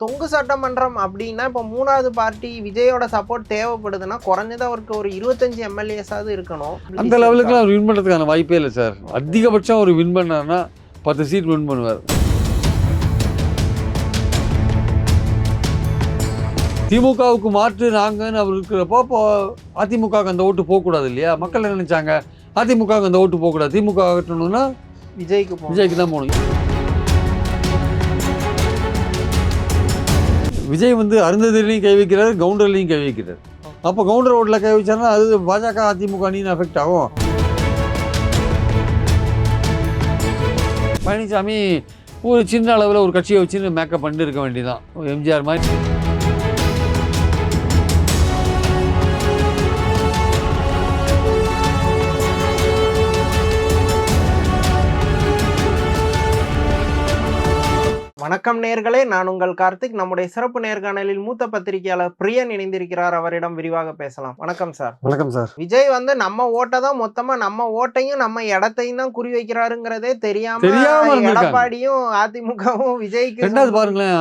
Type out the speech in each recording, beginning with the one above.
தொங்கு சட்டமன்றம் அப்படின்னா இப்போ 3வது பார்ட்டி விஜயோட சப்போர்ட் தேவைப்படுதுன்னா குறைஞ்சது அவருக்கு ஒரு 25 எம்எல்ஏஸாவது இருக்கணும். அந்த லெவலுக்குலாம் அவர் வின் பண்ணுறதுக்கான வாய்ப்பே இல்லை சார். அதிகபட்சம் அவர் வின் பண்ணார்னா 10 சீட் வின் பண்ணுவார். திமுகவுக்கு மாற்று நாங்கன்னு அவர் இருக்கிறப்போ இப்போ அதிமுகவுக்கு அந்த ஓட்டு போகக்கூடாது இல்லையா? மக்கள் என்ன நினைச்சாங்க, அதிமுகவுக்கு அந்த ஓட்டு போகக்கூடாது, திமுக ஆகட்டணும்னா விஜய்க்கு தான் போகணும். விஜய் வந்து அருந்ததிலையும் கை வைக்கிறார், கவுண்டர்லையும் கை வைக்கிறார். அப்போ கவுண்டர் ஓட்டில் கை வச்சாருன்னா அது பாஜக அதிமுக அணின்னு அஃபெக்ட் ஆகும். பழனிசாமி ஒரு சின்ன அளவில் ஒரு கட்சியை வச்சுன்னு மேக்கப் பண்ணிட்டு இருக்க வேண்டியதான், எம்ஜிஆர் மாதிரி. வணக்கம் நேயர்களே, நான் உங்கள் கார்த்திக். நம்முடைய சிறப்பு நேர்காணலில் மூத்த பத்திரிகையாளர் பிரியன் இணைந்திருக்கிறார். அவரிடம் விரிவாக பேசலாம். வணக்கம் சார். வணக்கம் சார். விஜய் வந்து நம்ம ஓட்டை தான் மொத்தமா நம்ம ஓட்டையும் நம்ம இடத்தையும் தான் குறி வைக்கிறாருங்கிறதே தெரியாம எடப்பாடியும் அதிமுகவும் விஜய்க்கு ரெண்டாவது பாருங்களேன்,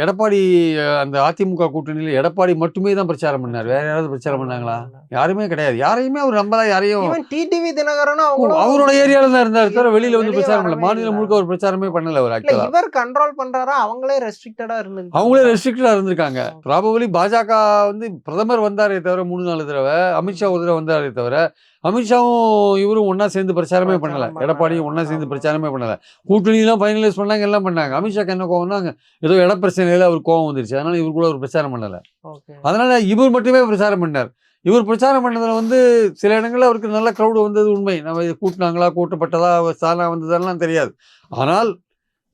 எடப்பாடி அந்த அதிமுக கூட்டணியில் எடப்பாடி மட்டுமே தான் பிரச்சாரம் பண்ணார். வேற யாராவது பிரச்சாரம் பண்ணாங்களா? யாருமே கிடையாது. யாரையுமே அவர் நம்பல. யாரையும் டிடிவி தினகரனும் அவரோட ஏரியால தான் இருந்தார் தவிர வெளியில வந்து பிரச்சாரம் பண்ணல. மாநிலம் முழுக்க ஒரு பிரச்சாரமே பண்ணல. அவர் இவர் கண்ட்ரோல் பண்றாரா? அவங்களே ரெஸ்ட்ரிக்டடா இருந்திருக்காங்க. ப்ராபபிலி பாஜக வந்து பிரதமர் வந்தாரே தவிர 3-4 தடவை, அமித்ஷா ஒரு தடவை வந்தாரே தவிர அமித்ஷாவும் இவரும் ஒன்னா சேர்ந்து பிரச்சாரமே பண்ணல. எடப்பாடியும் ஒன்னா சேர்ந்து பிரச்சாரமே பண்ணல. கூட்டணியெல்லாம் ஃபைனலைஸ் பண்ணாங்க, எல்லாம் பண்ணாங்க. அமித்ஷாக்கு என்ன கோவம்னா ஏதோ இட பிரச்சனையில அவர் கோவம் வந்துருச்சு. அதனால இவர் கூட ஒரு பிரச்சாரம் பண்ணல. அதனால இவர் மட்டுமே பிரச்சாரம் பண்ணார். இவர் பிரச்சாரம் பண்ணதுல வந்து சில இடங்கள்ல அவருக்கு நல்ல க்ரௌடு வந்தது உண்மை. நம்ம கூட்டினாங்களா, கூட்டப்பட்டதா, சாலா வந்ததெல்லாம் தெரியாது. ஆனால்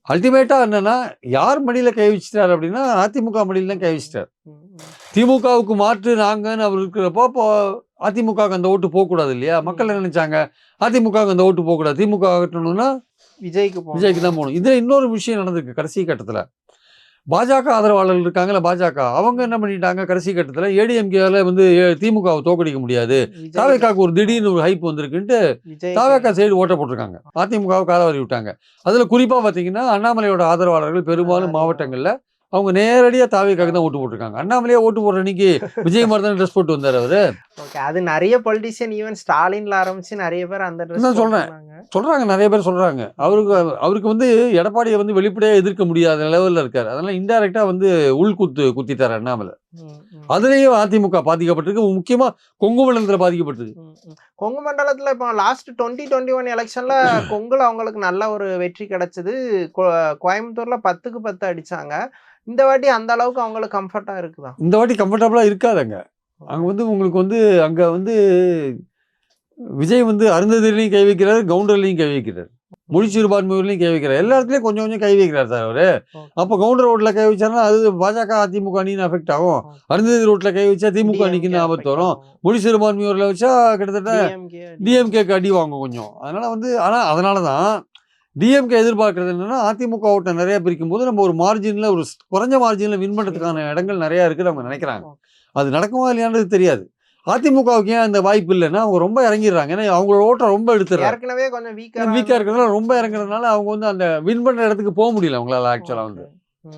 அல்டிமேட்டா என்னன்னா, யார் மடியில கை வச்சிட்டார் அப்படின்னா அதிமுக மடியில தான் கை வச்சிட்டார். திமுகவுக்கு மாற்று நாங்கன்னு அவர் இருக்கிறப்போ இப்போ அதிமுகவுக்கு அந்த ஓட்டு போகக்கூடாது இல்லையா? மக்கள் என்ன நினைச்சாங்க, அதிமுகவுக்கு அந்த ஓட்டு போகக்கூடாது, திமுக ஆகட்டணும்னா விஜய்க்கு தான் போகணும். இதுல இன்னொரு விஷயம் நடந்திருக்கு. கடைசி கட்டத்துல பாஜக ஆதரவாளர்கள் இருக்காங்கல்ல, பாஜக அவங்க என்ன பண்ணிட்டாங்க, கடைசி கட்டத்துல ஏடிஎம்கேல வந்து திமுகவை தோக்கடிக்க முடியாது, தாவேக்காவுக்கு ஒரு திடீர்னு ஒரு ஹைப் வந்திருக்குன்ட்டு தாவேக்கா சைடு ஓட்ட போட்டிருக்காங்க. அதிமுகவை காலவாரி விட்டாங்க. அதுல குறிப்பா பாத்தீங்கன்னா அண்ணாமலையோட ஆதரவாளர்கள் பெரும்பாலும் மாவட்டங்கள்ல அவங்க நேரடியாக தாவேக்காக தான் ஓட்டு போட்டிருக்காங்க. அண்ணாமலையே ஓட்டு போடுற அன்னைக்கு விஜய் மாதிரி தான் ட்ரெஸ் போட்டு வந்தார் அவரு. அது நிறைய பொலிட்டிஷியன் ஈவன் ஸ்டாலின்ல ஆரம்பிச்சு நிறைய பேர் அந்த ட்ரெஸ் சொல்றாங்க. நிறைய பேர் சொல்றாங்க. அவருக்கு வந்து எடப்பாடியை வந்து வெளிப்படையாக எதிர்க்க முடியாத லெவலில் இருக்காரு. அதனால இன்டைரக்டா வந்து குத்திட்டார் அண்ணாமலை. அதுலயும் அதிமுக பாதிக்கப்பட்டிருக்கு. முக்கியமா கொங்கு மண்டலத்துல பாதிக்கப்பட்டிருக்கு. கொங்கு மண்டலத்துல இப்போ லாஸ்ட் 2021 எலெக்ஷன்ல கொங்குல அவங்களுக்கு நல்ல ஒரு வெற்றி கிடைச்சது. கோயம்புத்தூர்ல 10க்கு 10 அடிச்சாங்க. இந்த வாட்டி அந்த அளவுக்கு அவங்களுக்கு கம்ஃபர்ட்டா இருக்குதா? இந்த வாட்டி கம்ஃபர்டபுளா இருக்காதுங்க. அங்க வந்து உங்களுக்கு வந்து அங்க வந்து விஜய் வந்து அருந்ததிலையும் கை வைக்கிறாரு, கவுண்டர்லையும் கை வைக்கிறார், மொழி சிறுபான்மையூர்லையும் கை வைக்கிறார். எல்லா இடத்துலயும் கொஞ்சம் கொஞ்சம் கை வைக்கிறார் சார் அவரு. அப்போ கவுண்டர் ரோட்ல கை வச்சாருன்னா அது பாஜக அதிமுக அணின்னு அஃபெக்ட் ஆகும். அருந்ததி ரோட்ல கை வச்சா திமுக அணிக்குன்னு ஆபத்து வரும். மொழி சிறுபான்மையூர்ல வச்சா கிட்டத்தட்ட டிஎம்கேக்கு அடி வாங்கும் கொஞ்சம். அதனால வந்து அதனாலதான் டிஎம்கே எதிர்பார்க்கறது என்னன்னா, அதிமுக ஓட்டை நிறைய பிரிக்கும் போது நம்ம ஒரு மார்ஜின்ல, ஒரு குறைஞ்ச மார்ஜின்ல வின் பண்றதுக்கான இடங்கள் நிறைய இருக்குன்னு அவங்க நினைக்கிறாங்க. அது நடக்குமா இல்லையான்றது தெரியாது. அதிமுகவுக்கு ஏன் அந்த வாய்ப்பு இல்லைன்னா அவங்க ரொம்ப இறங்கிடுறாங்க. ஏன்னா அவங்களோட ஓட்டை ரொம்ப எடுத்துறாங்க. ஏற்கனவே கொஞ்சம் வீக்கா இருக்கிறதுனால ரொம்ப இறங்குறதுனால அவங்க வந்து அந்த வின் பண்ற இடத்துக்கு போக முடியல அவங்களால. ஆக்சுவலா வந்து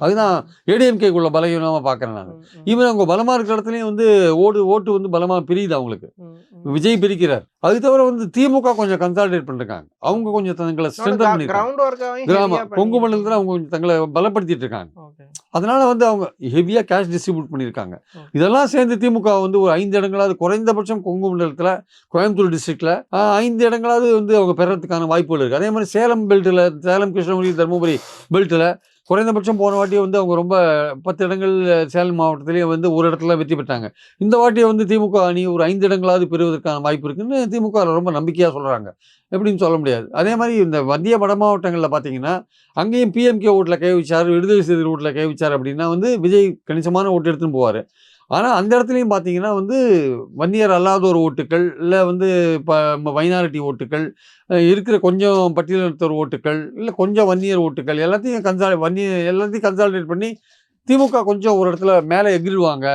அதுதான் ஏடிஎம்கேக்குள்ள பலகீனமா பாக்குறேன் நான். ஈவன் அவங்க பலமா இருக்கிற இடத்துலயும் வந்து ஓட்டு வந்து பலமா பிரியுது அவங்களுக்கு. விஜய் பிரிக்கிறார். அது தவிர வந்து திமுக கொஞ்சம் கன்சாலிடேட் பண்ணிருக்காங்க. அவங்க கொஞ்சம் தங்களை ஸ்ட்ரென்தன் பண்ணிருக்காங்க. கொங்கு மண்டலத்துல அவங்க கொஞ்சம் தங்களை பலப்படுத்திட்டு இருக்காங்க. அதனால வந்து அவங்க ஹெவியா கேஷ் டிஸ்ட்ரிபியூட் பண்ணியிருக்காங்க. இதெல்லாம் சேர்ந்து திமுக வந்து ஒரு 5 இடங்களாவது குறைந்தபட்சம் கொங்கு மண்டலத்துல, கோயம்புத்தூர் டிஸ்ட்ரிக்ட்ல 5 இடங்களாவது வந்து அவங்க பெறறதுக்கான வாய்ப்புகள் இருக்கு. அதே மாதிரி சேலம் பெல்ட்ல, சேலம், கிருஷ்ணகிரி, தருமபுரி பெல்ட்ல குறைந்தபட்சம் போன வாட்டியை வந்து அவங்க ரொம்ப 10 இடங்கள் சேலம் மாவட்டத்திலேயே வந்து ஒரு இடத்துல வெற்றி பெற்றாங்க. இந்த வாட்டியை வந்து திமுக அணி ஒரு 5 இடங்களாவது பெறுவதற்கான வாய்ப்பு இருக்குன்னு திமுக ரொம்ப நம்பிக்கையாக சொல்கிறாங்க. எப்படின்னு சொல்ல முடியாது. அதே மாதிரி இந்த மத்திய வட மாவட்டங்களில் பார்த்தீங்கன்னா அங்கேயும் பிஎம்கே ஓட்டில் கை வச்சார், விடுதலை சிறுத்தைகள் ஓட்டில் கை வச்சார் அப்படின்னா வந்து விஜய் கணிசமான ஓட்டு எடுத்துன்னு போவார். ஆனால் அந்த இடத்துலையும் பார்த்தீங்கன்னா வந்து வன்னியர் அல்லாதோர் ஓட்டுக்கள், இல்லை வந்து இப்போ மைனாரிட்டி ஓட்டுக்கள், இருக்கிற கொஞ்சம் பட்டியலினத்தோர் ஓட்டுக்கள், இல்லை கொஞ்சம் வன்னியர் ஓட்டுக்கள் எல்லாத்தையும் கன்சாலிடேட் பண்ணி திமுக கொஞ்சம் ஒரு இடத்துல மேலே எகிருவாங்க.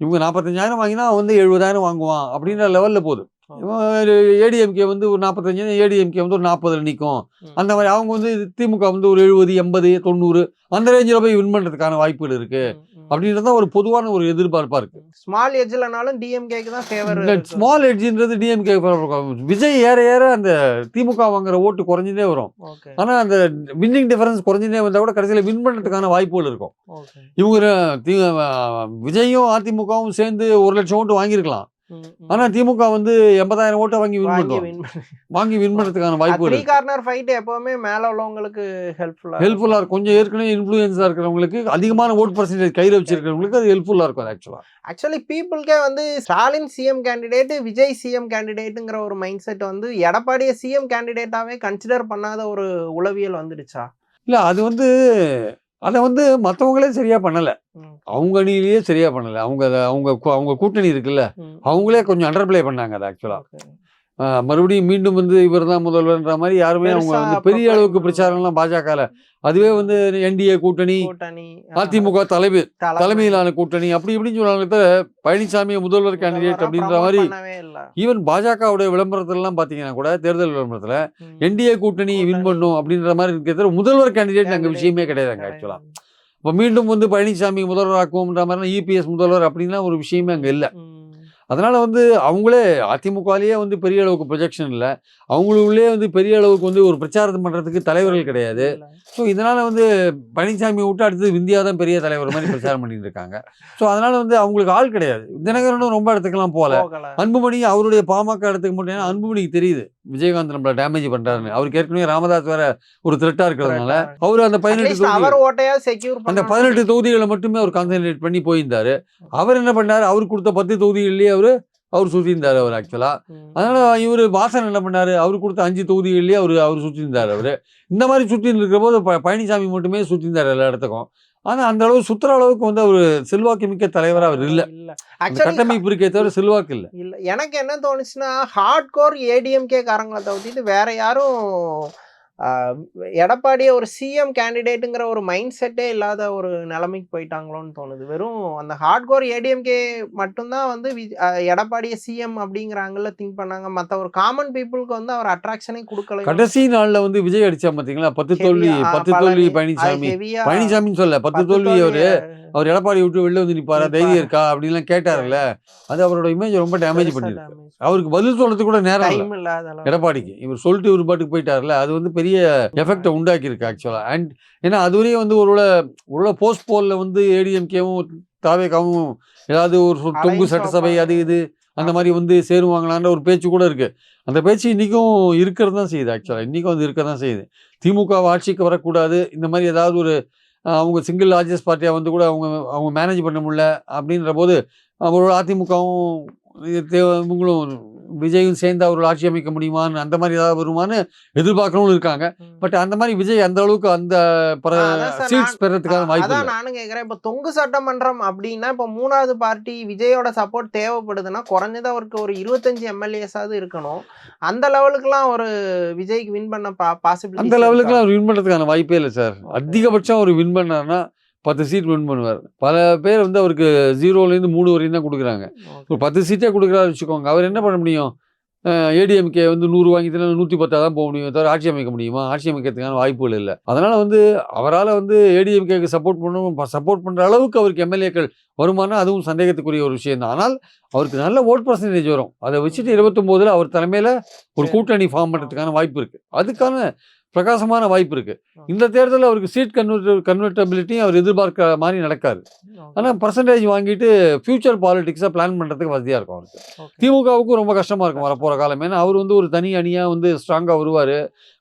இவங்க 45,000 வாங்கினா வந்து 70,000 வாங்குவான் அப்படின்ற லெவலில் போகுது. ஏடிஎம்கே வந்து ஒரு 45, ஏடிஎம்கே வந்து ஒரு 40 நிற்கும். அந்த மாதிரி அவங்க வந்து திமுக வந்து ஒரு 70, 80, 90 அந்த ரேஞ்சில் போய் வின் பண்ணுறதுக்கான வாய்ப்புகள் இருக்கு அப்படின்றத ஒரு பொதுவான ஒரு எதிர்பார்ப்பா இருக்கு. ஸ்மால் எட்ஜ்லனாலும் டிஎம்கேக்கு தான் ஃபேவர். ஸ்மால் எட்ஜ்ன்றது டிஎம்கே. விஜய் ஏற ஏற அந்த திமுக வாங்குற ஓட்டு குறைஞ்சிட்டே வரும். ஆனா அந்த வின்னிங் டிஃபரன்ஸ் குறைஞ்சிட்டே வந்தா கூட கடைசியில் வின் பண்ணுறதுக்கான வாய்ப்புகள் இருக்கும். இவங்க விஜயும் அதிமுகவும் சேர்ந்து 1 லட்சம் ஓட்டு வாங்கியிருக்கலாம். ஆனா திமுக வந்து 80,000 ஓட்டை வாங்கி வின் பண்றதுக்கான வாய்ப்பு இருக்கு. கார்னர் ஃபைட் எப்பவுமே மேல உள்ளவங்களுக்கு ஹெல்ப்ஃபுல்லா இருக்கும். கொஞ்சம் ஏற்கனவே இன்ஃப்ளூயன்ஸா இருக்கிறவங்களுக்கு, அதிகமான ஓட் பர்சன்டேஜ் கையில வச்சிருக்கிறவங்களுக்கு அது ஹெல்ப்ஃபுல்லா இருக்கும். ஆக்சுவலி பீப்புள்கே வந்து Stalin CM candidate, Vijay CM கேண்டிடேட்டுங்கிற ஒரு மைண்ட் செட் வந்து எடப்பாடியை சிஎம் கேண்டிடேட்டாவே கன்சிடர் பண்ணாத ஒரு உளவியல் வந்துடுச்சா? இல்ல, அது வந்து அதை வந்து மற்றவங்களே சரியா பண்ணல. அவங்க அணியிலேயே சரியா பண்ணல. அவங்க கூட்டணி இருக்குல்ல, அவங்களே கொஞ்சம் அண்டர் பிளே பண்ணாங்க அதை ஆக்சுவலா. மறுபடியும் மீண்டும் வந்து இவர் தான் முதல்வர்ன்ற மாதிரி யாருமே அவங்க வந்து பெரிய அளவுக்கு பிரச்சாரம்லாம் பாஜகல. அதுவே வந்து என்டிஏ கூட்டணி, அதிமுக தலைமையிலான கூட்டணி அப்படி இப்படின்னு சொன்னாங்க. பழனிசாமியை முதல்வர் கேண்டிடேட் அப்படின்ற மாதிரி ஈவன் பாஜகவுடைய விளம்பரத்துலாம் பாத்தீங்கன்னா கூட, தேர்தல் விளம்பரத்துல என்டிஏ கூட்டணி வின் பண்ணும் அப்படின்ற மாதிரி இருக்கிறது. முதல்வர் கேண்டிடேட் அங்க விஷயமே கிடையாதுங்க ஆக்சுவலா. இப்போ மீண்டும் வந்து பழனிசாமி முதல்வராக்கும்ன்ற மாதிரி இபிஎஸ் முதல்வர் அப்படின்லாம் ஒரு விஷயமே அங்க இல்லை. அதனால வந்து அவங்களே அதிமுகலேயே வந்து பெரிய அளவுக்கு ப்ரொஜெக்ஷன் இல்லை. அவங்களுக்குள்ளே வந்து பெரிய அளவுக்கு வந்து ஒரு பிரச்சாரம் பண்ணுறதுக்கு தலைவர்கள் கிடையாது. ஸோ இதனால வந்து பழனிசாமி விட்டு அடுத்தது விந்தியா தான் பெரிய தலைவர் மாதிரி பிரச்சாரம் பண்ணிட்டு இருக்காங்க. ஸோ அதனால வந்து அவங்களுக்கு ஆள் கிடையாது. தினகரனும் ரொம்ப இடத்துக்கெல்லாம் போகல. அன்புமணி அவருடைய பாமக இடத்துக்கு மட்டும், ஏன்னா அன்புமணிக்கு தெரியுது விஜயகாந்த் நம்மள டேமேஜ் பண்றாருன்னு. அவருக்கு ஏற்கனவே ராமதாஸ் வேற ஒரு த்ரெட்டா இருக்கிறதுனால அவர் அந்த 18 தொகுதிகளை மட்டுமே அவர் கான்சென்ட்ரேட் பண்ணி போயிருந்தாரு. அவர் என்ன பண்ணாரு, அவர் கொடுத்த 10 தொகுதிகள்லயே அவர் சுற்றிருந்தாரு அவர் ஆக்சுவலா. அதனால இவர் வாசன் என்ன பண்ணாரு, அவர் கொடுத்த 5 தொகுதிகள்லயே அவர் சுற்றிருந்தாரு. அவரு இந்த மாதிரி சுற்றி இருக்கிற போது பழனிசாமி மட்டுமே சுற்றிருந்தாரு எல்லா இடத்துக்கும். ஆனா அந்த அளவு சுற்றுற அளவுக்கு வந்து அவர் செல்வாக்கு மிக்க தலைவர் அவர் இல்ல. கட்டமைப்பு இருக்கே தவிர செல்வாக்கு இல்ல. எனக்கு என்ன தோணுச்சுன்னா, ஹார்ட் கோர் ஏடிஎம்கே காரங்களை தவிர்த்து வேற யாரும் எடப்பாடியை ஒரு சிஎம் கேண்டிடேட்டுங்கிற ஒரு மைண்ட் செட்டே இல்லாத ஒரு நிலைமைக்கு போயிட்டாங்களோன்னு தோணுது. வெறும் அந்த ஹார்ட்கோர் ஏடிஎம்கே மட்டும்தான் வந்து எடப்பாடியை சிஎம் அப்படிங்கிறாங்கல்ல திங்க் பண்ணாங்க. மற்ற ஒரு காமன் பீப்புளுக்கு வந்து அவர் அட்ராக்ஷனே கொடுக்கல. கடைசி நாள்ல வந்து விஜய் அடிச்சா பாத்தீங்களா, 10 தோல்வி பழனிசாமின்னு சொல்ல 10 தோல்வி. அவர் எடப்பாடி விட்டு வெளில வந்து நிப்பாரா, தைரியம் இருக்கா அப்படின்லாம் கேட்டார்ல. அது அவரோட இமேஜ் ரொம்ப டேமேஜ் பண்ணிருக்கு. அவருக்கு பதில் சொல்றது கூட நேரம் இல்லை எடப்பாடிக்கு. இவர் சொல்லிட்டு இவர் பாட்டுக்கு போயிட்டார்ல, அது வந்து பெரிய எஃபெக்டை உண்டாக்கி இருக்கு ஆக்சுவலா. அண்ட் ஏன்னா அதுவரையும் வந்து ஒரு போஸ்ட் போல்ல வந்து ஏடிஎம்கேவும் தாவேகாவும் ஏதாவது ஒரு தொங்கு சட்டசபை அது இது அந்த மாதிரி வந்து சேருவாங்களான்ற ஒரு பேச்சு கூட இருக்கு. அந்த பேச்சு இன்னைக்கும் இருக்கிறது தான் செய்யுது ஆக்சுவலா. இன்னைக்கும் அது இருக்க தான் செய்யுது. திமுக ஆட்சிக்கு வரக்கூடாது, இந்த மாதிரி ஏதாவது ஒரு அவங்க சிங்கிள் லார்ஜஸ்ட் பார்ட்டியாக வந்து கூட அவங்க மேனேஜ் பண்ண முடியல அப்படின்ற போது அவரோட அதிமுகவும் இவங்களும் விஜயும் சேர்ந்து அவரோட ஆட்சி அமைக்க முடியுமான்னு அந்த மாதிரி ஏதாவது வருமானு எதிர்பார்க்கணும்னு இருக்காங்க. பட் அந்த மாதிரி விஜய் அந்த அளவுக்கு அந்த சீட்ஸ் பெறதுக்கான வாய்ப்பு இல்லை. நானும் கேட்குறேன், இப்போ தொங்கு சட்டமன்றம் அப்படின்னா இப்போ 3வது பார்ட்டி விஜயோட சப்போர்ட் தேவைப்படுதுன்னா குறைஞ்சது அவருக்கு ஒரு 25 எம்எல்ஏஸாவது இருக்கணும். அந்த லெவலுக்குலாம் ஒரு விஜய்க்கு வின் பண்ண பாசிபிலிட்டி, அந்த லெவலுக்குலாம் அவர் வின் பண்ணுறதுக்கான வாய்ப்பே இல்லை சார். அதிகபட்சம் அவர் வின் பண்ணாருன்னா 10 சீட் வின் பண்ணுவார். பல பேர் வந்து அவருக்கு 0லேருந்து 3 வரையும் தான் கொடுக்குறாங்க. ஒரு 10 சீட்டே கொடுக்குறாரு வச்சுக்கோங்க. அவர் என்ன பண்ண முடியும்? ஏடிஎம்கே வந்து 100 வாங்கிட்டுனா 110 தான் போக முடியும் தவிர ஆட்சி அமைக்க முடியுமா? ஆட்சி அமைக்கிறதுக்கான வாய்ப்புகள் இல்லை. அதனால வந்து அவரால் வந்து ஏடிஎம்கேக்கு சப்போர்ட் பண்ணுற அளவுக்கு அவருக்கு எம்எல்ஏக்கள் வருமானா அதுவும் சந்தேகத்துக்குரிய ஒரு விஷயம் தான். ஆனால் அவருக்கு நல்ல ஓட் பர்சன்டேஜ் வரும். அதை வச்சுட்டு 29ல் அவர் தலைமையில் ஒரு கூட்டணி ஃபார்ம் பண்ணுறதுக்கான வாய்ப்பு இருக்குது. அதுக்கான பிரகாசமான வாய்ப்பு இருக்கு. இந்த தேர்தலில் அவருக்கு சீட் கன்வெர்டபிலிட்டியும் அவர் எதிர்பார்க்கிற மாதிரி நடக்காது. ஆனால் பர்சன்டேஜ் வாங்கிட்டு ஃபியூச்சர் பாலிடிக்ஸாக பிளான் பண்ணுறதுக்கு வசதியாக இருக்கும் அவருக்கு. திமுகவுக்கும் ரொம்ப கஷ்டமாக இருக்கும் வரப்போகிற காலம். ஏன்னா அவர் வந்து ஒரு தனி அணியாக வந்து ஸ்ட்ராங்காக வருவார்.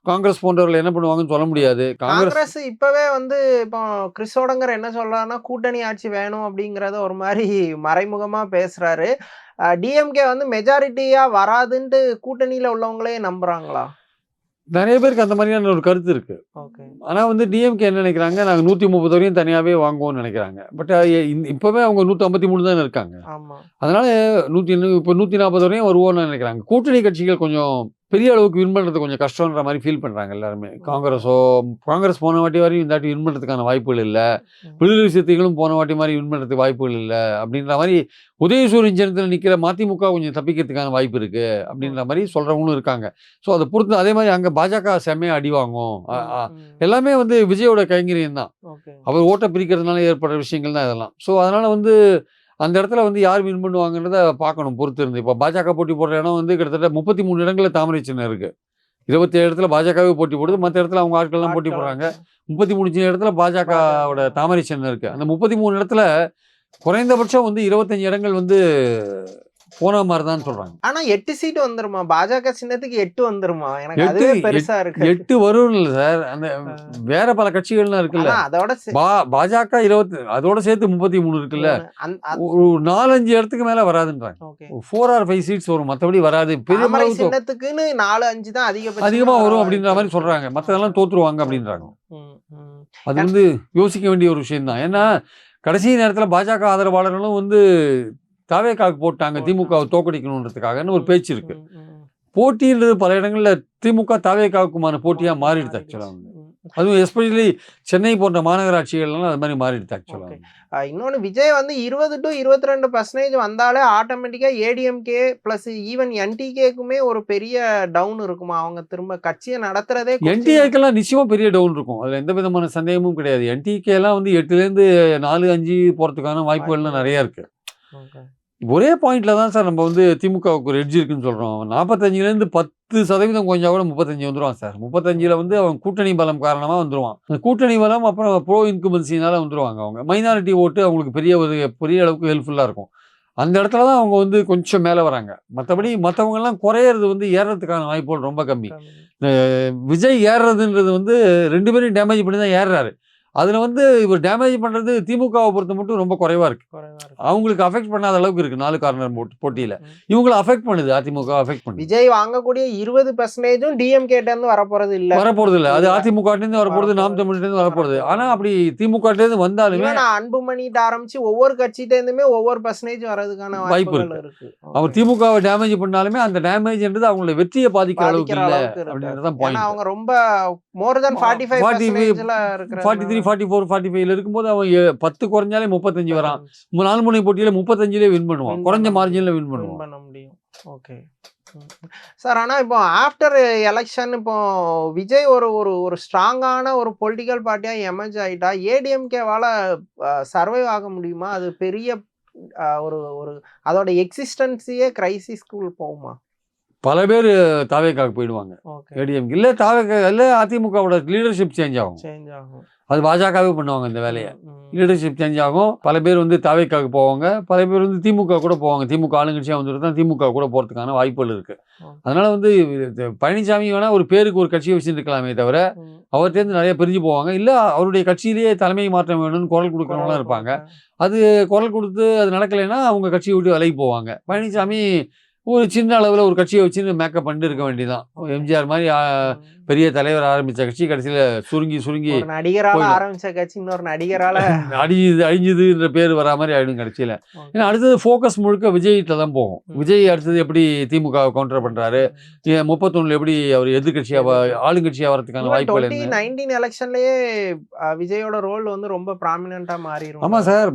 காங்கிரஸ் போன்றவர்கள் என்ன பண்ணுவாங்கன்னு சொல்ல முடியாது. காங்கிரஸ் இப்பவே வந்து இப்போ கிறிஸ்டோடங்கர் என்ன சொல்றாருன்னா, கூட்டணி ஆட்சி வேணும் அப்படிங்கிறத ஒரு மாதிரி மறைமுகமா பேசுறாரு. டிஎம்கே வந்து மெஜாரிட்டியா வராதுன்ட்டு கூட்டணியில உள்ளவங்களே நம்புறாங்களா? நிறைய பேருக்கு அந்த மாதிரியான ஒரு கருத்து இருக்கு. ஆனால் வந்து டிஎம்கே என்ன நினைக்கிறாங்க, நாங்கள் 130 வரையும் தனியாகவே வாங்குவோம்னு நினைக்கிறாங்க. பட் இப்போவே அவங்க 153 தான் இருக்காங்க. அதனால இப்போ 140 வரையும் வருவோம்னு நினைக்கிறாங்க. கூட்டணி கட்சிகள் கொஞ்சம் பெரிய அளவுக்கு வின் பண்ணுறது கொஞ்சம் கஷ்டன்ற மாதிரி ஃபீல் பண்ணுறாங்க எல்லாருமே. காங்கிரஸ் போன வாட்டி வரையும் இந்த வாட்டி வின் பண்ணுறதுக்கான வாய்ப்புகள் இல்லை, விடுதலை சிறுத்தைகளும் போன வாட்டி மாதிரி வின் பண்ணுறதுக்கு வாய்ப்புகள் இல்லை அப்படின்ற மாதிரி உதயசூரியன் சின்னத்தில் நிற்கிற மதிமுக கொஞ்சம் தப்பிக்கிறதுக்கான வாய்ப்பு இருக்குது அப்படின்ற மாதிரி சொல்கிறவங்களும் இருக்காங்க. ஸோ அதை பொறுத்து அதே மாதிரி அங்கே பாஜக செம்மையாக அடி வாங்கும். எல்லாமே வந்து விஜயோட கைங்கரியம் தான். அவர் ஓட்டை பிரிக்கிறதுனால ஏற்படுற விஷயங்கள் தான் இதெல்லாம். ஸோ அதனால் வந்து அந்த இடத்துல வந்து யார் வின் பண்ணுவாங்கன்றத பார்க்கணும் பொறுத்து இருந்து. இப்போ பாஜக போட்டி போடுற இடம் வந்து கிட்டத்தட்ட 33 இடங்களில் தாமரை சின்னம் இருக்குது. 27 இடத்துல பாஜகவே போட்டி போடுது, மற்ற இடத்துல அவங்க ஆட்கள்லாம் போட்டி போடுறாங்க. 33 இடத்துல பாஜகவோட தாமரை சின்னம் இருக்குது. அந்த 33 இடத்துல குறைந்தபட்சம் வந்து 25 இடங்கள் வந்து போன மாதிரி தான் சொல்றாங்க. ஆனா 8 சீட் வந்துருமா? பாஜக சின்னத்துக்கு 8 வந்துருமா? எனக்கு அதுவே பெருசா இருக்கு. 8 வரும் இல்ல சார், அந்த வேற பல கட்சிகள்லாம் இருக்குல்ல, அதோட பாஜக 20 அதோட சேர்த்து 33 இருக்குல்ல, ஒரு 4-5 இடத்துக்கு மேல வராதுன்றாங்க. 4 or 5 சீட்ஸ் வரும், மற்றபடி வராது. பெரிய சின்னத்துக்குன்னு 4-5 தான் அதிகமா வரும் அப்படின்ற மாதிரி சொல்றாங்க. மற்றதெல்லாம் தோத்துருவாங்க அப்படின்றாங்க. அது வந்து யோசிக்க வேண்டிய ஒரு விஷயம் தான். ஏன்னா கடைசி நேரத்தில் பாஜக ஆதரவாளர்களும் வந்து தாவேக்காவுக்கு போட்டாங்க திமுகவை தோக்கடிக்கணுன்றதுக்காகன்னு ஒரு பேச்சு இருக்கு. போட்டின்றது பல இடங்கள்ல திமுக தாவேக்காவுக்குமான போட்டியா மாறிடுது ஆக்சுவலா. அதுவும் எஸ்பெஷலி சென்னை போன்ற மாநகராட்சிகள்லாம் அது மாதிரி மாறிடுது ஆக்சுவலா. இன்னொன்று விஜய் வந்து 20 to 22% வந்தாலே ஆட்டோமேட்டிக்கா ஏடிஎம்கே பிளஸ் ஈவன் என்டிகேக்குமே ஒரு பெரிய டவுன் இருக்குமா? அவங்க திரும்ப கட்சியை நடத்துறதே. என்டிஏக்கெல்லாம் நிச்சயமா பெரிய டவுன் இருக்கும், அதுல எந்த விதமான சந்தேகமும் கிடையாது. என்டிகே எல்லாம் வந்து 8லேருந்து 4-5 போறதுக்கான வாய்ப்புகள்லாம் நிறைய இருக்கு. ஒரே பாயிண்ட்ல தான் சார் நம்ம வந்து திமுகவுக்கு ஒரு எட்ஜ் இருக்குன்னு சொல்றோம். 45லேருந்து 10% கொஞ்சம் கூட 35 வந்துருவான் சார். 35ல் வந்து அவன் கூட்டணி பலம் காரணமா வந்துருவான். அந்த கூட்டணி பலம் அப்புறம் ப்ரோ இன்கும்பன்சினால வந்துருவாங்க. அவங்க மைனாரிட்டி ஓட்டு அவங்களுக்கு பெரிய அளவுக்கு ஹெல்ப்ஃபுல்லா இருக்கும். அந்த இடத்துல தான் அவங்க வந்து கொஞ்சம் மேலே வராங்க. மற்றபடி மற்றவங்கெல்லாம் குறையிறது வந்து ஏறுறதுக்கான வாய்ப்புகள் ரொம்ப கம்மி. விஜய் ஏறுறதுன்றது வந்து 2 பேரும் டேமேஜ் பண்ணி தான் ஏறுறாரு. அதில் வந்து இவர் டேமேஜ் பண்ணுறது திமுகவை பொறுத்த மட்டும் ரொம்ப குறைவாக இருக்கு. அவங்களுக்கு அஃபெக்ட் பண்ணாத அளவுக்கு இருக்கு 4 கார்னர் போட்டியில். இவங்களை அஃபெக்ட் பண்ணுது, அதிமுக அஃபெக்ட் பண்ணுது. விஜய் வாங்கக்கூடிய 20% டிஎம்கேட்டேருந்து வரப்போறது இல்லை, அது அதிமுகட்டேருந்து வரப்போறது, நாம் தமிழ்லேருந்து வரப்போறது. ஆனால் அப்படி திமுகட்டேருந்து வந்தாலுமே அன்புமணிட்டு ஆரம்பிச்சு ஒவ்வொரு கட்சியிட்டேருந்துமே ஒவ்வொரு % வரதுக்கான வாய்ப்பு இருக்கு. அவர் திமுகவை டேமேஜ் பண்ணாலுமே அந்த டேமேஜ்ன்றது அவங்களோட வெற்றியை பாதிக்கிற அளவுக்கு இல்லை அப்படின்றதான் பாயிண்ட். அவங்க ரொம்ப மோர் தென் 45 44 45 இருக்கும்போது அவன் 10 குறைஞ்சாலே 35 வரான். 4 முனை போட்டியில 35லே வின் பண்ணுவான், குறைஞ்ச மார்ஜின்ல வின் பண்ண முடியும். ஓகே சார், ஆனால் இப்போ ஆஃப்டர் எலெக்ஷன் இப்போ விஜய் ஒரு ஸ்ட்ராங்கான ஒரு பொலிட்டிக்கல் பார்ட்டியாக எமர்ஜ் ஆகிட்டா ஏடிஎம்கேவால் சர்வைவ் ஆக முடியுமா? அது பெரிய ஒரு அதோட எக்ஸிஸ்டன்ஸையே கிரைசிஸ்குள் போகுமா? பல பேர் தாவேக்காவுக்கு போயிடுவாங்க. ஏடிஎம்கே இல்லை, தாவேக்கா இல்லை, அதிமுகவோட லீடர்ஷிப் சேஞ்ச் ஆகும். அது பாஜகவே பண்ணுவாங்க இந்த வேலையை. லீடர்ஷிப் சேஞ்ச் ஆகும். பல பேர் வந்து தாவேக்காவுக்கு போவாங்க, பல பேர் வந்து திமுக கூட போவாங்க. திமுக ஆளுங்கட்சியாக வந்துட்டு தான் திமுக கூட போகிறதுக்கான வாய்ப்புகள் இருக்குது. அதனால வந்து பழனிசாமி வேணால் ஒரு பேருக்கு ஒரு கட்சியை வச்சுருக்கலாமே தவிர அவர்கிட்டேருந்து நிறைய பிரிஞ்சு போவாங்க. இல்லை அவருடைய கட்சியிலேயே தலைமை மாற்றம் வேணும்னு குரல் கொடுக்குறவங்களாம் இருப்பாங்க. அது குரல் கொடுத்து அது நடக்கலைன்னா அவங்க கட்சியை விட்டு விலகி போவாங்க. பழனிசாமி ஒரு சின்ன அளவில் ஒரு கட்சியை வச்சுன்னு மேக்கப் பண்ணிட்டு இருக்க வேண்டியதான். எம்ஜிஆர் மாதிரி பெரிய தலைவர் ஆரம்பித்த கட்சி கடைசியில் சுருங்கி நடிகரால் ஆரம்பித்த கட்சி இன்னொரு நடிகரால் அழிஞ்சுதுன்ற பேர் வரா மாதிரி ஆயிடும் கடைசியில். ஏன்னா அடுத்தது ஃபோக்கஸ் முழுக்க விஜய்கிட்ட தான் போகும். விஜய் அடுத்தது எப்படி திமுக கவுண்டர் பண்ணுறாரு, 31 எப்படி அவர் எதிர்கட்சியாக ஆளுங்கட்சியாக வரதுக்கான வாய்ப்புகள். 2019 எலெக்ஷன்லேயே விஜயோட ரோல் வந்து ரொம்ப ப்ராமினெண்ட்டாக மாறிடும். ஆமாம் சார்,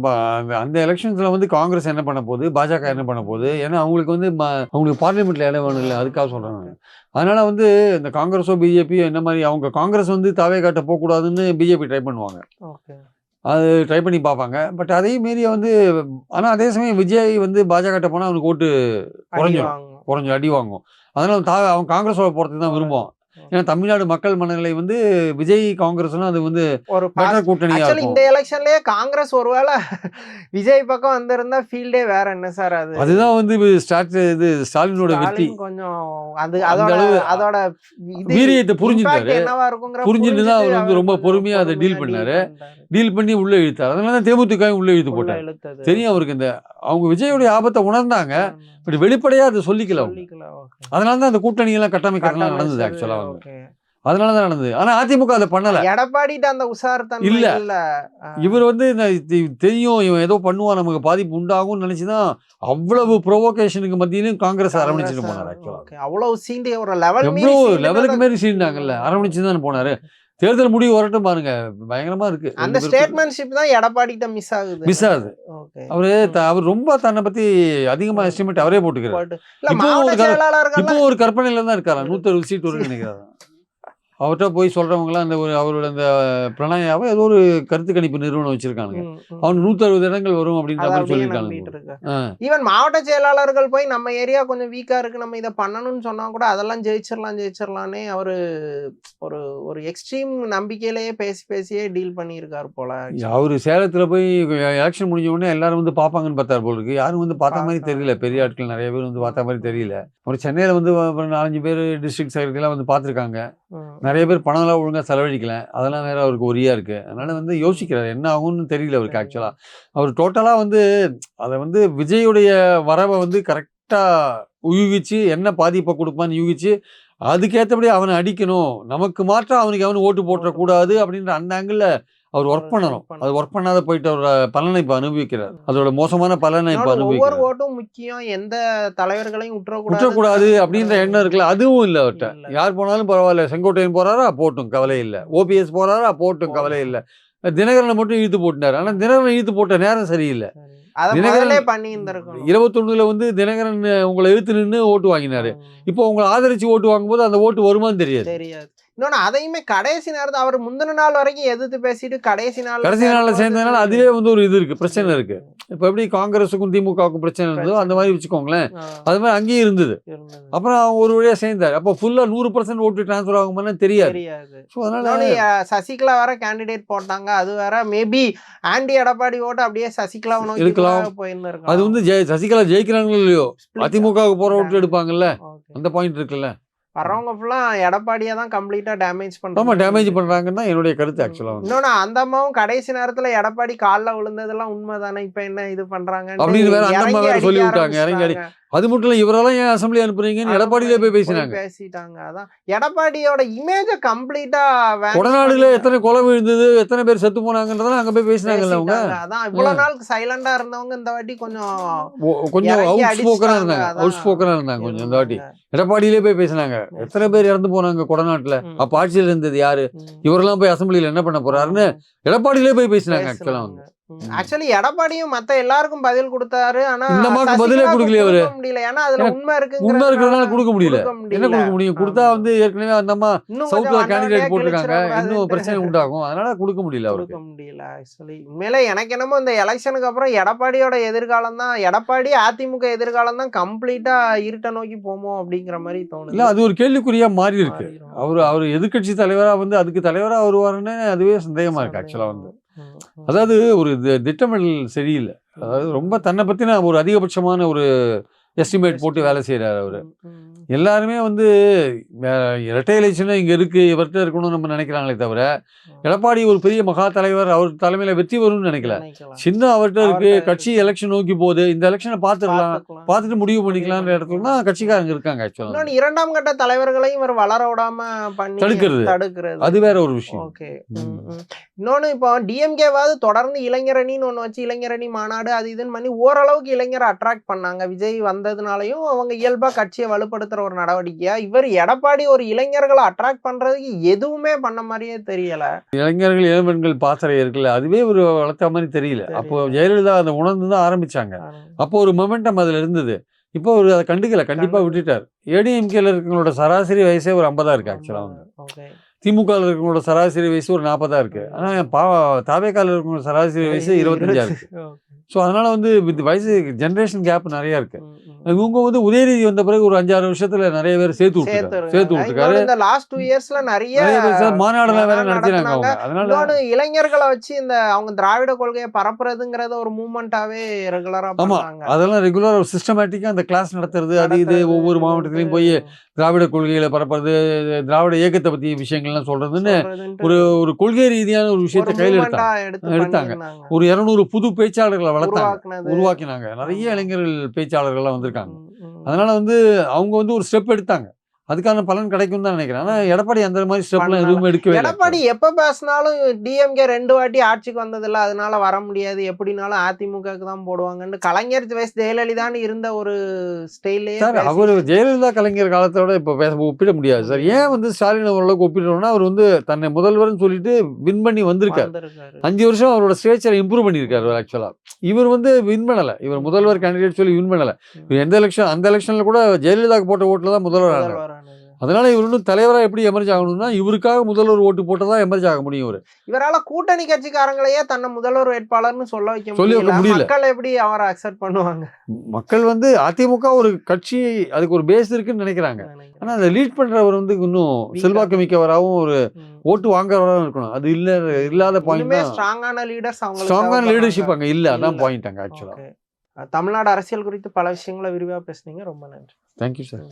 அந்த எலெக்ஷன்ஸில் வந்து காங்கிரஸ் என்ன பண்ண போகுது, பாஜக என்ன பண்ண போகுது, ஏன்னா அவங்களுக்கு வந்து அவங்களுக்கு பார்லிமெண்ட்டில் இடம் வேணும் இல்லை, அதுக்காக சொல்கிறாங்க. அதனால் வந்து இந்த காங்கிரஸோ பிஜேபியோ என்ன மாதிரி அவங்க காங்கிரஸ் வந்து தாவேக்காட்ட போகக்கூடாதுன்னு பிஜேபி ட்ரை பண்ணுவாங்க. அது ட்ரை பண்ணி பார்ப்பாங்க. பட் அதே மாரி வந்து ஆனால் அதே சமயம் விஜய் வந்து பாஜகட்ட போனால் அவனுக்கு ஓட்டு குறைஞ்சிடும், அடி வாங்கும். அதனால் அவன் காங்கிரஸோட போகிறதுக்கு தான் விரும்புவான். ஏன்னா தமிழ்நாடு மக்கள் மனநிலை வந்து விஜய் காங்கிரஸ்னா அது வந்து ஒரு கூட்டணியா இருக்கும். இந்த எலெக்ஷன்லயே காங்கிரஸ் ஒருவேளை விஜய் பக்கம் வந்திருந்தா ஃபீல்டே வேற என்ன சார்? அதுதான் வந்து ஸ்டாலினோட வெற்றி. கொஞ்சம் அதோட வீரியத்தை புரிஞ்சுட்டு தான் அவர் வந்து ரொம்ப பொறுமையா அதை டீல் பண்ணாரு. டீல் பண்ணி உள்ள இழுத்தார். அதனால தான் தேமுதிக உள்ள இழுத்து போட்டார். தெரியும் அவருக்கு இந்த அவங்க விஜயோடைய ஆபத்தை உணர்ந்தாங்க, பட் வெளிப்படையா அதை சொல்லிக்கல. அதனால தான் அந்த கூட்டணி எல்லாம் கட்டமைக்கலாம் நடந்தது ஆக்சுவலா. அதனாலதான் நடந்தது. ஆனா அதிமுக அதை பண்ணல. எடப்பாடிட்ட அந்த உசார்த்தன்மை இல்ல. இல்ல. இவர் வந்து தெரியும் இவன் ஏதோ பண்ணுவான், நமக்கு பாதிப்பு உண்டாகும்னு நினைச்சுதான் அவ்வளவு ப்ரொவோகேஷனுக்கு மத்தியிலும் காங்கிரஸ் அரவணைச்சிட்டு போனார். ஆக்சுவலா ஓகே. அவ்வளவு சீண்டி ஒரு லெவல் மீறி எவ்வளவு சீண்டுனது. லெவலுக்கு மாரி சீண்டாங்கல்ல, அரவணைச்சு தான் போனாரு. தேர்தல் முடிவு வரட்டும் பாருங்க, பயங்கரமா இருக்கு. அந்த ஸ்டேட்மென்ட்ஷிப் தான் எடப்பாடிட்ட மிஸ் ஆகுது. மிஸ் ஆகுது. ஓகே. அவர் ரொம்ப தன்னை பத்தி அதிகமா எஸ்டிமேட் அவரே போட்டுக்கிறார். இல்ல இப்போ மாவட்ட ஒரு செயலாளர்கள் இப்போ ஒரு கற்பனையில தான் இருக்காராம். 160 சீட் வரும்னு நினைக்கிறாராம். அவர்கிட்ட போய் சொல்றவங்கலாம் அந்த அவரோட அந்த பிரணயாவை ஏதோ ஒரு கருத்து கணிப்பு நிறுவனம் வச்சிருக்கானுங்க. அவன் 160 இடங்கள் வரும் அப்படின்ற மாதிரி சொல்லியிருக்காங்க. ஈவன் மாவட்ட செயலாளர்கள் போய் நம்ம ஏரியா கொஞ்சம் வீக்கா இருக்கு, நம்ம இதை பண்ணணும்னு சொன்னா கூட அதெல்லாம் ஜெயிச்சிடலான்னே அவரு ஒரு ஒரு எக்ஸ்ட்ரீம் நம்பிக்கையிலேயே பேசியே டீல் பண்ணியிருக்காரு போல. அவரு சேலத்துல போய் எலெக்ஷன் முடிஞ்ச உடனே எல்லாரும் வந்து பாப்பாங்கன்னு பார்த்தாரு போல இருக்கு. யாரும் வந்து பார்த்த மாதிரி தெரியல. பெரிய ஆட்கள் நிறைய பேர் வந்து பார்த்த மாதிரி தெரியல. ஒரு சென்னையில வந்து 4-5 பேர் டிஸ்ட்ரிக்ட் செக்ரட்டரிலாம் வந்து பார்த்துருக்காங்க. நிறைய பேர் பணம்லாம் ஒழுங்கா செலவழிக்கல. அதெல்லாம் வேற அவருக்கு ஒரியா இருக்கு. அதனால வந்து யோசிக்கிறார் என்ன ஆகும்னு தெரியல அவருக்கு. ஆக்சுவலா அவர் டோட்டலா வந்து அதை வந்து விஜயுடைய வரவை வந்து கரெக்டா யூகிச்சு என்ன பாதிப்பை கொடுப்பான்னு யூகிச்சு அதுக்கேற்றபடி அவனை அடிக்கணும், நமக்கு மாற்றம் அவனுக்கு அவனு ஓட்டு போட்டக்கூடாது அப்படின்ற அந்த ஆங்கிள் அவர் ஒர்க் பண்ணணும். அது ஒர்க் பண்ணாத போயிட்டு அவரோட பலனை இப்ப அனுபவிக்கிறார். அதோட மோசமான பலனை இப்ப அனுபவிக்கிறார். ஒவ்வொரு ஓட்டும் முக்கியம், எந்த தலைவர்களையும் விட்டுறக்கூடாது அப்படின்ற எண்ணம் இருக்குல்ல, அதுவும் இல்ல அவர்கிட்ட. யார் போனாலும் பரவாயில்ல, செங்கோட்டையன் போறாரா போட்டும் கவலை இல்லை, ஓபிஎஸ் போறாரா போட்டும் கவலை இல்லை, தினகரனை மட்டும் இழுத்து போட்டாரு. ஆனா தினகரன் இழுத்து போட்ட நேரம் சரியில்லை. தினகரன் 21 வந்து தினகரன் உங்களை இழுத்து நின்று ஓட்டு வாங்கினாரு. இப்போ உங்களை ஆதரிச்சு ஓட்டு வாங்கும்போது அந்த ஓட்டு வருமானு தெரியாது. இன்னொன்னு அதையுமே கடைசி நேரத்தில் அவர் முந்தின நாள் வரைக்கும் எதிர்த்து பேசிட்டு கடைசி நாள்ல சேர்ந்ததுனால அதுவே வந்து ஒரு இது இருக்கு, பிரச்சனை இருக்கு. இப்ப எப்படி காங்கிரஸுக்கும் திமுகவுக்கும் பிரச்சனை இருந்ததோ அந்த மாதிரி வச்சுக்கோங்களேன். அது மாதிரி அங்கேயும் இருந்தது. அப்புறம் அவங்க ஒரு வழியா சேர்ந்தார். அப்போ ஃபுல்லா 100% ஓட்டு டிரான்ஸ்பர் ஆகுமான்னு தெரியாது. அதனால சசிகலா வேற கேண்டிடேட் போட்டாங்க. அது வேற மேபி ஆண்டி எடப்பாடி ஓட்டு அப்படியே சசிகலா இருக்கலாம். அது வந்து சசிகலா ஜெயிக்கிறாங்களோ இல்லையோ அதிமுகவுக்கு போற ஓட்டு எடுப்பாங்கல்ல, அந்த பாயிண்ட் இருக்குல்ல. வரவங்க ஃபுல்லா எடப்பாடியா தான் கம்ப்ளீட்டா டேமேஜ் பண்றாங்கன்னா என்னுடைய கருத்து. ஆக்சுவலா இன்னொன்னு அந்த அம்மாவும் கடைசி நேரத்துல எடப்பாடி காலில் விழுந்ததெல்லாம் உண்மைதானே, இப்ப என்ன இது பண்றாங்க அப்படின்னு வேற அந்த அம்மா வேற சொல்லி விட்டாங்க. இறங்கி அது மட்டும் இல்ல, இவரெல்லாம் ஏன் அசம்பிளி அனுப்புறீங்கன்னு எடப்பாடியிலே போய் பேசிட்டாங்க. அதான் எடப்பாடியோட இமேஜ கம்ப்ளீட்டா கொடநாடுல எத்தனை கொலை விழுந்தது, எத்தனை பேர் செத்து போனாங்கன்றதெல்லாம் அங்க போய் பேசினாங்கல்ல அவங்க. அதான் இவ்வளவு நாள் சைலண்டா இருந்தவங்க இந்த வாட்டி கொஞ்சம் அவுட் ஸ்போக்கனா இருந்தாங்க கொஞ்சம் இந்த வாட்டி. எடப்பாடியிலே போய் பேசினாங்க. எத்தனை பேர் இறந்து போனாங்க கொடநாட்டுல, அப்ப ஆட்சியில் இருந்தது யாரு, இவரெல்லாம் போய் அசம்பிளியில என்ன பண்ண போறாருன்னு எடப்பாடியிலே போய் பேசினாங்க. ஆக்சுவலா வந்து ஆக்சுவலி எடப்பாடியும் மத்த எல்லாருக்கும் பதில் கொடுத்தாரு. ஆனா இந்த மாதிரி பதிலே கொடுக்கல அவரு. முடியல, ஏன்னா அதுல உண்மை இருக்கிறதுனால கொடுக்க முடியல. என்ன கொடுக்க முடியும்? கொடுத்தா வந்து ஏற்கனவே அந்த அம்மா சவுத்ல கேண்டிடேட் போட்டிருக்காங்க, இன்னும் பிரச்சனை உண்டாகும். அதனால கொடுக்க முடியல அவருக்கு. ஆக்சுவலி உண்மையில எனக்கு என்னமோ இந்த எலெக்ஷனுக்கு அப்புறம் எடப்பாடியோட எதிர்காலம் தான், எடப்பாடி அதிமுக எதிர்காலம் தான் கம்ப்ளீட்டா இருட்ட நோக்கி போமோ அப்படிங்கிற மாதிரி தோணுது. இல்ல, அது ஒரு கேள்விக்குறியா மாறி இருக்கு. அவர் எதிர்கட்சி தலைவரா வந்து அதுக்கு தலைவரா வருவாருன்னு அதுவே சந்தேகமா இருக்கு. ஆக்சுவலா வந்து அதாவது ஒரு திட்டமிடல் சரியில்லை. அதாவது ரொம்ப தன்னை பத்தின ஒரு அதிகபட்சமான ஒரு எஸ்டிமேட் போட்டு வேலை செய்யறாரு அவரு. எல்லாருமே வந்து இரட்டை எலெக்ஷன் இங்க இருக்கு, இவர்கிட்ட இருக்கணும்னு நம்ம நினைக்கிறாங்களே தவிர எடப்பாடி ஒரு பெரிய மகா தலைவர், அவர் தலைமையில வெற்றி வரும்னு நினைக்கல. சின்ன அவர்கிட்ட இருக்கு, கட்சி எலெக்ஷன் நோக்கி போகுது, இந்த எலெக்ஷனை பார்த்துடலாம், பார்த்துட்டு முடிவு பண்ணிக்கலாம்ன்ற இடத்துல தான் கட்சிக்காரங்க இருக்காங்க. ஆக்சுவலா இரண்டாம் கட்ட தலைவர்களையும் இவர் வளர விடாம தடுக்கிறது அது வேற ஒரு விஷயம். இன்னொன்னு இப்போ டிஎம்கேவாவது தொடர்ந்து இளைஞரணின்னு ஒண்ணு வச்சு இளைஞரணி மாநாடு அது இதுன்னு பண்ணி ஓரளவுக்கு இளைஞரை அட்ராக்ட் பண்ணாங்க. விஜய் வந்ததுனாலையும் அவங்க இயல்பா கட்சியை வலுப்படுத்துற ஒரு நடவடிக்கையா, இவர் எடப்பாடி ஒரு இளைஞர்களை அட்ராக்ட் பண்றதுக்கு எதுவுமே பண்ண மாதிரியே தெரியல. இளைஞர்கள் இளம்பெண்கள் பாசறை இருக்குல்ல, அதுவே ஒரு வளர்த்த மாதிரி தெரியல. அப்போ ஜெயலலிதா அதை உணர்ந்து தான் ஆரம்பிச்சாங்க. அப்போ ஒரு மொமெண்டம் அதுல இருந்தது. இப்போ அவர் அதை கண்டுக்கல, கண்டிப்பா விட்டுட்டார். ஏடிஎம்கேல இருக்கிறவங்களோட சராசரி வயசே ஒரு 50 இருக்கு. ஆக்சுவலா வந்து திமுக இருக்கிறவங்களோட சராசரி வயசு ஒரு 40 இருக்கு. ஆனா தாவேக்கால இருக்கிறவங்களோட சராசரி வயசு 25 இருக்கு. ஸோ அதனால வந்து வயசு ஜென்ரேஷன் கேப் நிறைய இருக்கு. இவங்க வந்து உதயநிதி வந்த பிறகு ஒரு 5-6 வருஷத்துல நிறைய பேர் சேர்த்து விட்டுருக்காரு. இந்த லாஸ்ட் 2 இயர்ஸ்ல நிறைய மாநாடுலாம் வேற நடத்தினாங்க. அதனால இளைஞர்களை வச்சு இந்த அவங்க திராவிட கொள்கையை பரப்புறதுங்கிறத ஒரு மூவ்மெண்டாவே ரெகுலரா பண்ணுவாங்க. அதெல்லாம் ரெகுலரா ஒரு சிஸ்டமேட்டிக்கா அந்த கிளாஸ் நடத்துறது, அது இது ஒவ்வொரு மாவட்டத்திலையும் போய் திராவிட கொள்கைகளை பரப்புறது, திராவிட இயக்கத்தை பத்தி விஷயங்கள்லாம் சொல்றதுன்னு ஒரு கொள்கை ரீதியான ஒரு விஷயத்தை கையில் எடுத்தாங்க. ஒரு 200 புது பேச்சாளர்களை உருவாக்கினாங்க. நிறைய இளைஞர்கள் பேச்சாளர்கள்லாம் வந்திருக்காங்க. அதனால வந்து அவங்க வந்து ஒரு ஸ்டெப் எடுத்தாங்க. அதுக்கான பலன் கிடைக்கும் தான் நினைக்கிறேன். ஆனா எடப்பாடி அந்த மாதிரி ஸ்டெப்லாம் பண்ணல. எதுவுமே எடுக்கவே இல்லை. எடப்பாடி எப்ப பேசினாலும் டிஎம்கே 2 வாட்டி ஆட்சிக்கு வந்ததில்ல, அதனால வர முடியாது, எப்படினாலும் அதிமுகவுக்கு தான் போடுவாங்கன்னு கலைஞர் வயசு ஜெயலலிதான்னு இருந்த ஒரு ஸ்டைல்லையே சார் அவர் ஜெயலலிதா கலைஞர் காலத்தோட இப்போ ஒப்பிட முடியாது சார். ஏன் வந்து ஸ்டாலின் ஓரளவுக்கு ஒப்பிடுறோம்னா, அவர் வந்து தன்னை முதல்வர்னு சொல்லிட்டு வின் பண்ணி வந்திருக்காரு. 5 வருஷம் அவரோட ஸ்டேச்சரை இம்ப்ரூவ் பண்ணியிருக்காரு ஆக்சுவலா. இவர் வந்து வின் பண்ணல. இவர் முதல்வர் கேண்டிடேட் சொல்லி வின் பண்ணல. இவர் எந்த எலெக்ஷன் அந்த எலெக்ஷன்ல கூட ஜெயலலிதாவுக்கு போட்ட ஓட்டுல தான் முதல்வர் ஆனார். அதனால இவர் இன்னும் தலைவராக எப்படி எமர்ஜ் ஆகணும்னா, இவருக்காக முதல்வர் ஓட்டு போட்டதான் எமர்ஜ் ஆக முடியும். இவரால கூட்டணி கட்சிக்காரங்களையே தன்னை முதல்வர் வேட்பாளர்னு சொல்ல வைக்க முடியல. மக்கள் எப்படி அவரை அக்செப்ட் பண்ணுவாங்க? மக்கள் வந்து அதிமுக ஒரு கட்சி, அதுக்கு ஒரு பேஸ் இருக்குன்னு நினைக்கிறாங்க. ஆனா அதை லீட் பண்றவர் வந்து இன்னும் செல்வாக்கு மிக்கவராகவும் ஒரு ஓட்டு வாங்குறவராகவும் இருக்கணும். அது இல்லாத பாயிண்ட். ஸ்ட்ராங்கான லீடர்ஷிப் அங்க இல்ல. அதான் பாயிண்ட் அங்க ஆக்சுவலா. தமிழ்நாடு அரசியல் குறித்து பல விஷயங்களை விரிவா பேசுனீங்க. ரொம்ப நன்றி. Thank you sir.